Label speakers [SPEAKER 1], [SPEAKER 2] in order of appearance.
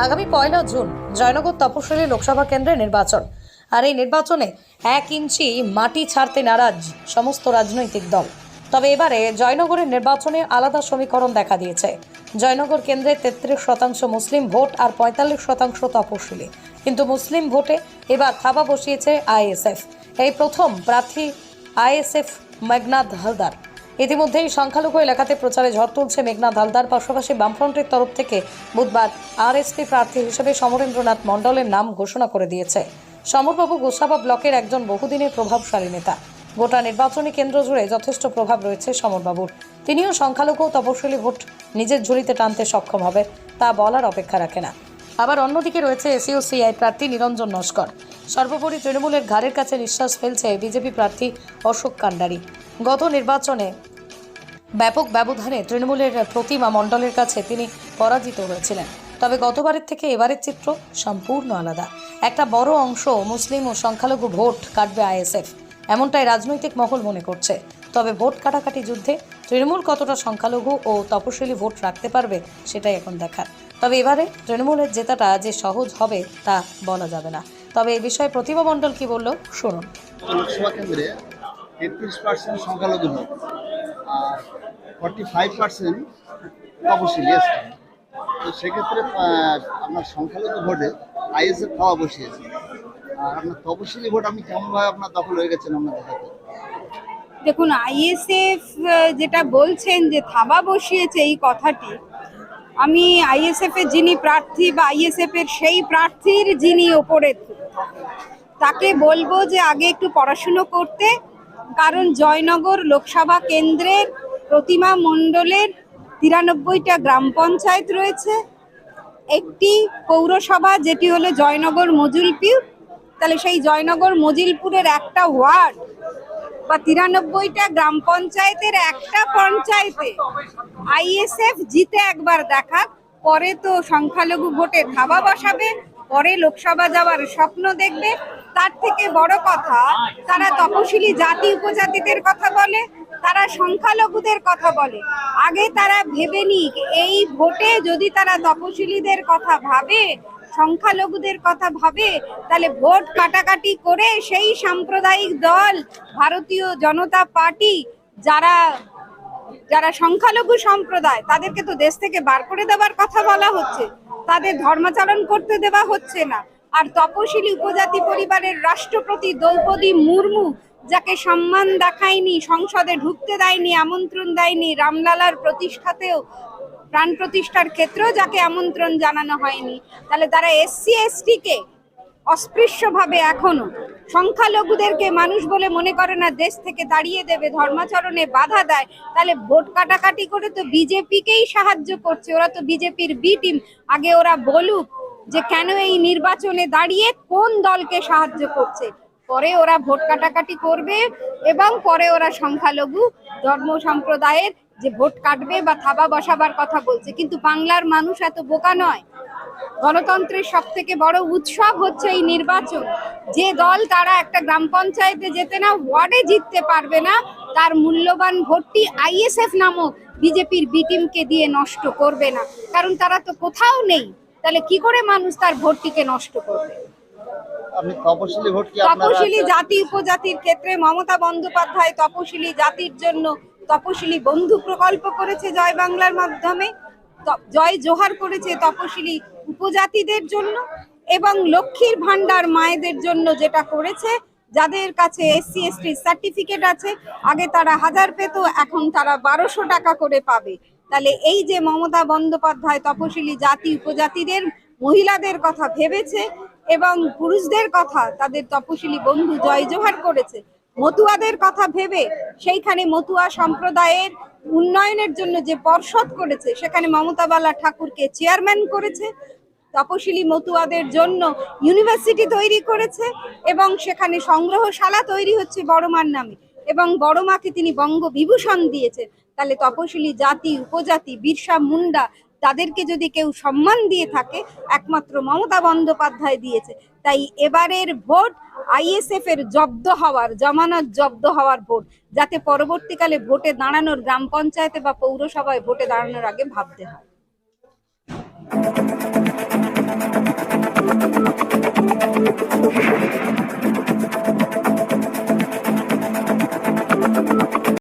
[SPEAKER 1] আগামী 1 জুন জয়নগর তপশিলি লোকসভা কেন্দ্রে নির্বাচন। আর এই নির্বাচনে 1 ইঞ্চি মাটি ছাড়তে নারাজ সমস্ত রাজনৈতিক দল। তবে এবারে জয়নগরের নির্বাচনে আলাদা সমীকরণ দেখা দিয়েছে। জয়নগর কেন্দ্রে 33% মুসলিম ভোট আর 45% তপশিলি। কিন্তু মুসলিম ভোটে এবার থাবা বসিয়েছে আইএসএফ। এই প্রথম প্রার্থী আইএসএফ মেঘনাদ হালদার। ইতিমধ্যেই সংখ্যালঘু এলাকাতে প্রচারে ঝড় তুলছে মেঘনাদ হালদার। পাশাপাশি বামফ্রন্টের তরফ থেকে বুধবার আরএসপি প্রার্থী হিসেবে সমরেন্দ্রনাথ মণ্ডলের নাম ঘোষণা করে দিয়েছে। সমরবাবু গোসাবা ব্লকের একজন বহুদিনের প্রভাবশালী নেতা। গোটা নির্বাচনী কেন্দ্র জুড়ে যথেষ্ট প্রভাব রয়েছে সমরবাবুর। তিনিও সংখ্যালঘু তপশিলি ভোট নিজের ঝুলিতে টানতে সক্ষম হবে, তা বলার অপেক্ষা রাখে না। আবার অন্যদিকে রয়েছে এসইউসিআই প্রার্থী নিরঞ্জন নস্কর। সর্বোপরি তৃণমূলের ঘাড়ের কাছে নিঃশ্বাস ফেলছে বিজেপি প্রার্থী অশোক কান্ডারি। গত নির্বাচনে ব্যাপক ব্যবধানে তৃণমূলের প্রতিমা মণ্ডলের কাছে তিনি পরাজিত হয়েছিলেন। তবে গতবারের থেকে এবারের চিত্র সম্পূর্ণ আলাদা। একটা বড় অংশ মুসলিম ও সংখ্যালঘু ভোট কাটবে আইএসএফ, এমনটাই রাজনৈতিক মহল মনে করছে। তবে ভোট কাটাকাটি যুদ্ধে তৃণমূল কতটা সংখ্যালঘু ও তপশিলি ভোট রাখতে পারবে সেটাই এখন দেখার। তবে এবারে তৃণমূলের জেতাটা যে সহজ হবে তা বলা যাবে না। তবে এই বিষয়ে প্রতিমা মণ্ডল কি বলল শুনুন।
[SPEAKER 2] লোকসভা কেন্দ্রে 33% সংখ্যালঘু ভোট আর 45% তপশিলি এসটি। তো সেক্ষেত্রে আপনার সংখ্যালঘু ভোটে আইএসএফ খাওয়া বসিয়েছে। আর আপনার তপশিলি ভোট আপনি কেমনভাবে আপনার দখল হয়ে গেছেন আপনার দেখাতে?
[SPEAKER 3] দেখুন, আইএসএফ যেটা বলছেন যে থাবা বসিয়েছে, এই কথাটি আমি আইএসএফ এর যিনি প্রার্থী বা আইএসএফ এর সেই প্রার্থীর যিনি ওপরে তাকে বলবো যে আগে একটু পড়াশুনো করতে। কারণ জয়নগর লোকসভা কেন্দ্রের প্রতিমা মণ্ডলের 93টা গ্রাম পঞ্চায়েত রয়েছে, একটি পৌরসভা যেটি হলো জয়নগর মজিলপুর। তাহলে সেই জয়নগর মজিলপুরের একটা ওয়ার্ড বা 93টা গ্রাম পঞ্চায়েতের একটা পঞ্চায়েতে আইএসএফ জিতে একবার দেখাক, পরে তো সংখ্যালঘু ভোটে থাবা বসাবে, পরে লোকসভা যাওয়ার স্বপ্ন দেখবে। তার থেকে বড় কথা, তারা তপশিলি জাতি উপজাতিদের কথা বলে, তারা সংখ্যালঘুদের কথা বলে। আগে তারা ভেবে নিক, এই ভোটে যদি তারা তপশিলিদের কথা ভাবে, সংখ্যালঘুদের কথা ভাবে, তাহলে ভোট কাটাকাটি করে সেই সাম্প্রদায়িক দল ভারতীয় জনতা পার্টি যারা যারা সংখ্যালঘু সম্প্রদায়, তাদেরকে তো দেশ থেকে বার করে দেওয়ার কথা বলা হচ্ছে, তাদের ধর্মাচরণ করতে দেওয়া হচ্ছে না। আর তপশিলি উপজাতি পরিবারের রাষ্ট্রপতি দ্রৌপদী মুর্মু, যাকে সম্মান দেখায়নি, সংসদে ঢুকতে দেয়নি, আমন্ত্রণ দেয়নি, রামলালার প্রতিষ্ঠাতেও প্রাণ প্রতিষ্ঠার ক্ষেত্রেও যাকে আমন্ত্রণ জানানো হয়নি, তাহলে তারা এসসি এসটি কে অস্পৃশ্যভাবে এখনো সংখ্যালঘুদেরকে মানুষ বলে মনে করে না, দেশ থেকে তাড়িয়ে দেবে, ধর্মাচরণে বাধা দেয়। তাহলে ভোট কাটাকাটি করে তো বিজেপিকেই সাহায্য করছে, ওরা তো বিজেপির বি টিম। আগে ওরা বলুক যে কেন এই নির্বাচনে দাঁড়িয়ে কোন দলকে সাহায্য করছে, পরে ওরা ভোট কাটাকাটি করবে এবং পরে ওরা সংখ্যালঘু ধর্ম সম্প্রদায়ের যে ভোট কাটবে বা থাবা বসাবার কথা বলছে। কিন্তু বাংলার মানুষ এত বোকা নয়। গণতন্ত্রের সব থেকে বড় উৎসব হচ্ছে এই নির্বাচন। যে দল তারা একটা গ্রাম পঞ্চায়েতে যেতে না, ওয়ার্ডে জিততে পারবে না, তার মূল্যবান ভোটটি আইএসএফ নামক বিজেপির বি টিমকে দিয়ে নষ্ট করবে না, কারণ তারা তো কোথাও নেই। তাহলে কি করে মানুষ তার ভোটটিকে নষ্ট করবে?
[SPEAKER 2] আপনি তপশিলি ভোট কি
[SPEAKER 3] তপশিলি জাতি উপজাতির ক্ষেত্রে মমতা বন্দ্যোপাধ্যায় তপশিলি জাতির জন্য তপশিলি বন্ধু প্রকল্প করেছে জয় বাংলার মাধ্যমে, জয় জোহার করেছে তপশিলি উপজাতিদের জন্য, এবং লক্ষ্মীর ভান্ডার মায়েদের জন্য যেটা করেছে, যাদের কাছে এসসি এসটি সার্টিফিকেট আছে, আগে তারা 1000 পেত, এখন তারা 1200 টাকা করে পাবে। তাহলে এই যে মমতা বন্দ্যোপাধ্যায় তপশিলি জাতি উপজাতিদের মহিলাদের কথা ভেবেছে এবং পুরুষদের কথা, তাদের তপশিলি বন্ধু জয় জোহার করেছে, মতুয়াদের কথা ভেবে সেইখানে মতুয়া সম্প্রদায়ের উন্নয়নের জন্য যে পর্ষদ করেছে, সেখানে মমতা বালা ঠাকুরকে চেয়ারম্যান করেছে, তপশিলি মতুয়াদের জন্য ইউনিভার্সিটি তৈরি করেছে এবং সেখানে সংগ্রহশালা তৈরি হচ্ছে বড়মার নামে, এবং বড়মাকে তিনি বঙ্গবিভূষণ দিয়েছেন। তাহলে তপশিলি জাতি উপজাতি বিরসা মুন্ডা তাদেরকে যদি কেউ সম্মান দিয়ে থাকে, একমাত্র মমতা বন্দ্যোপাধ্যায় দিয়েছে। তাই এবারের ভোট আইএসএফ এর জব্দ হওয়ার, জামানত জব্দ হওয়ার ভোট, যাতে পরবর্তীকালে ভোটে দাঁড়ানোর, গ্রাম পঞ্চায়েতে বা পৌরসভায় ভোটে দাঁড়ানোর আগে ভাবতে হয়।